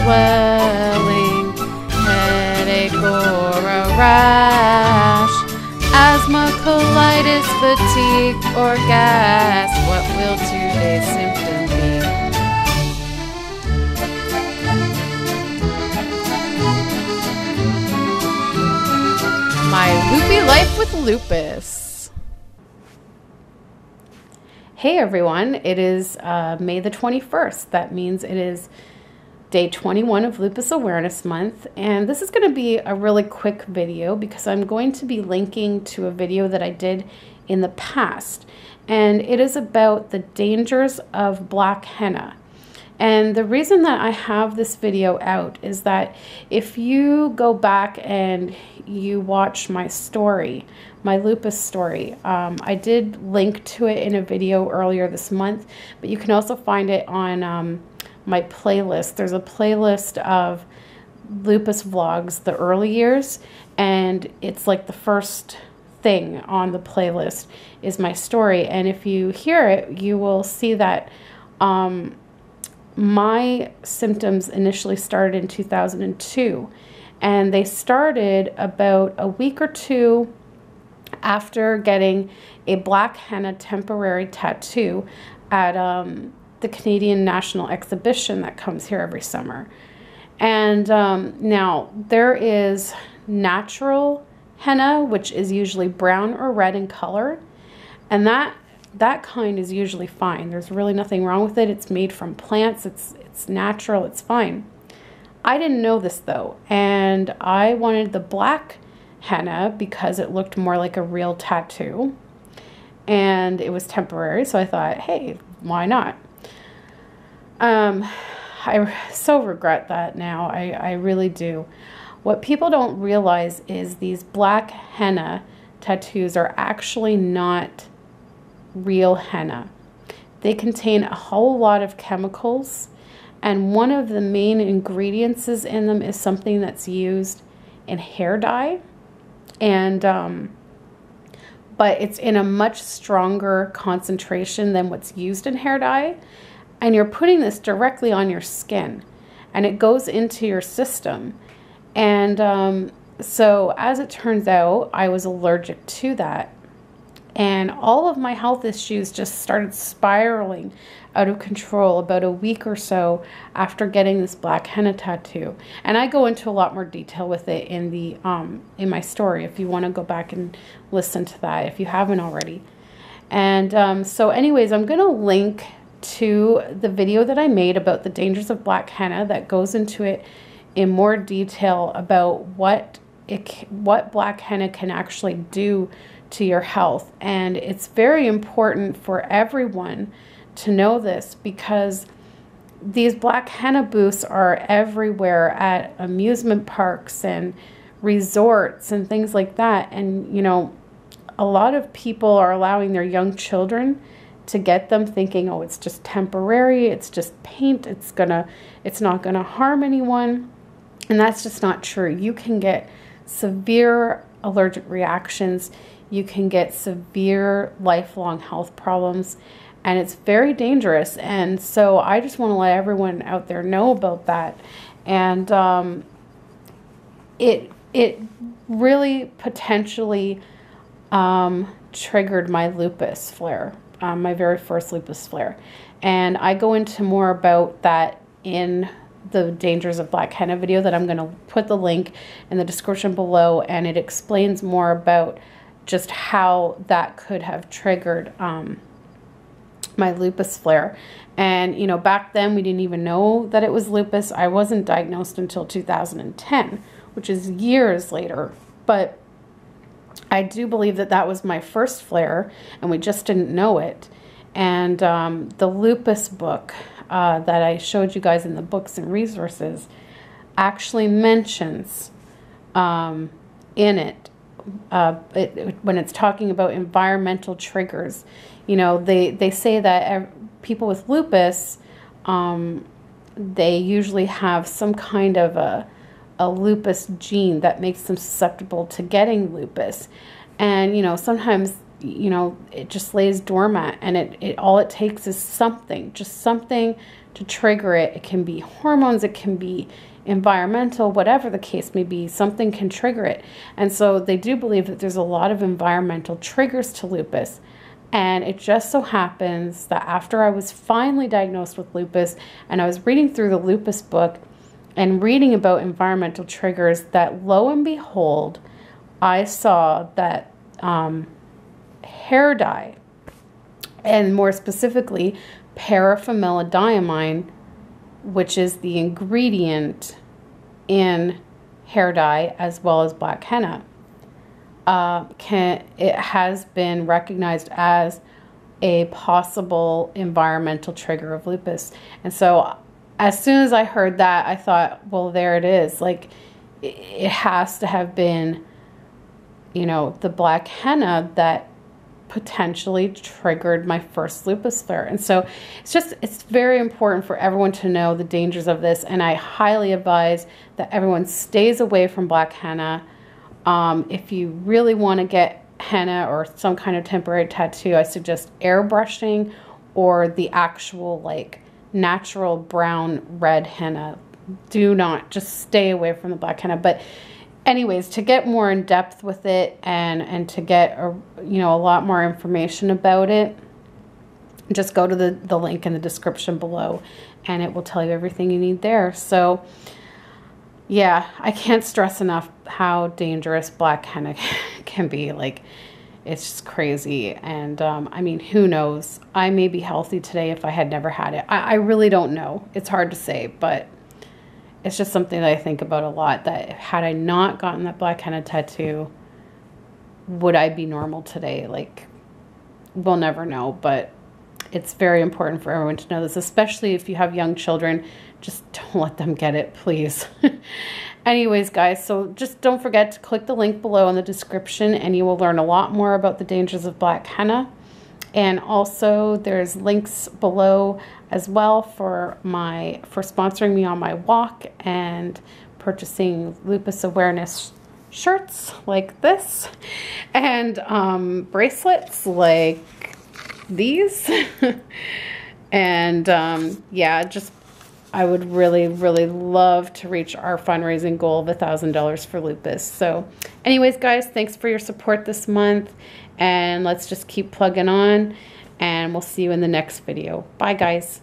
swelling, headache or a rash, asthma, colitis, fatigue, or gas. What will today's symptom be? My loopy life with lupus. Hey everyone, it is May the 21st. That means it is day 21 of Lupus Awareness Month, and this is going to be a really quick video because I'm going to be linking to a video that I did in the past, and it is about the dangers of black henna. And the reason that I have this video out is that if you go back and you watch my story, my lupus story, I did link to it in a video earlier this month, but you can also find it on my playlist. There's a playlist of lupus vlogs, the early years, and it's like the first thing on the playlist is my story. And if you hear it, you will see that my symptoms initially started in 2002, and they started about a week or two after getting a black henna temporary tattoo at the Canadian National Exhibition that comes here every summer. And now there is natural henna, which is usually brown or red in color, and that kind is usually fine. There's really nothing wrong with it. It's made from plants. It's natural. It's fine. I didn't know this though, and I wanted the black henna because it looked more like a real tattoo, and it was temporary. So I thought, hey, why not? I so regret that now. I really do. What people don't realize is these black henna tattoos are actually not real henna. They contain a whole lot of chemicals, and one of the main ingredients in them is something that's used in hair dye, and but it's in a much stronger concentration than what's used in hair dye, and you're putting this directly on your skin, and it goes into your system. And so as it turns out, I was allergic to that. And all of my health issues just started spiraling out of control about a week or so after getting this black henna tattoo. And I go into a lot more detail with it in the in my story if you want to go back and listen to that if you haven't already. And so anyways, I'm going to link to the video that I made about the dangers of black henna that goes into it in more detail about what black henna can actually do to your health. And it's very important for everyone to know this because these black henna booths are everywhere at amusement parks and resorts and things like that. And you know, a lot of people are allowing their young children to get them thinking, oh, it's just temporary, it's just paint, it's not gonna harm anyone. And that's just not true. You can get severe allergic reactions. You can get severe lifelong health problems, and it's very dangerous. And so I just want to let everyone out there know about that. And it really potentially triggered my lupus flare, my very first lupus flare. And I go into more about that in the dangers of black henna video that I'm going to put the link in the description below, and it explains more about just how that could have triggered my lupus flare. And you know, back then we didn't even know that it was lupus. I wasn't diagnosed until 2010, which is years later, but I do believe that that was my first flare and we just didn't know it. And the lupus book that I showed you guys in the books and resources actually mentions in it, when it's talking about environmental triggers, you know, they say that people with lupus, they usually have some kind of a lupus gene that makes them susceptible to getting lupus. And, you know, sometimes you know, it just lays dormant, and it all it takes is something, just something to trigger it. It can be hormones, it can be environmental, whatever the case may be, something can trigger it. And so they do believe that there's a lot of environmental triggers to lupus. And it just so happens that after I was finally diagnosed with lupus and I was reading through the lupus book and reading about environmental triggers, that lo and behold, I saw that hair dye, and more specifically paraphenyldiamine, which is the ingredient in hair dye as well as black henna, it has been recognized as a possible environmental trigger of lupus. And so as soon as I heard that, I thought, well, there it is. Like, it has to have been, you know, the black henna that potentially triggered my first lupus flare. And so it's very important for everyone to know the dangers of this. And I highly advise that everyone stays away from black henna. If you really want to get henna or some kind of temporary tattoo, I suggest airbrushing or the actual like natural brown red henna. Do not, just stay away from the black henna. But anyways, to get more in depth with it and to get a lot more information about it, just go to the link in the description below and it will tell you everything you need there. So yeah, I can't stress enough how dangerous black henna can be. Like, it's just crazy. And I mean, who knows? I may be healthy today if I had never had it. I really don't know. It's hard to say, but it's just something that I think about a lot, that had I not gotten that black henna tattoo, would I be normal today? Like, we'll never know, but it's very important for everyone to know this, especially if you have young children. Just don't let them get it, please. Anyways, guys, so just don't forget to click the link below in the description and you will learn a lot more about the dangers of black henna. And also there's links below as well for sponsoring me on my walk and purchasing lupus awareness shirts like this and bracelets like these. And yeah, just I would really, really love to reach our fundraising goal of $1,000 for lupus. So anyways, guys, thanks for your support this month, and let's just keep plugging on, and we'll see you in the next video. Bye, guys.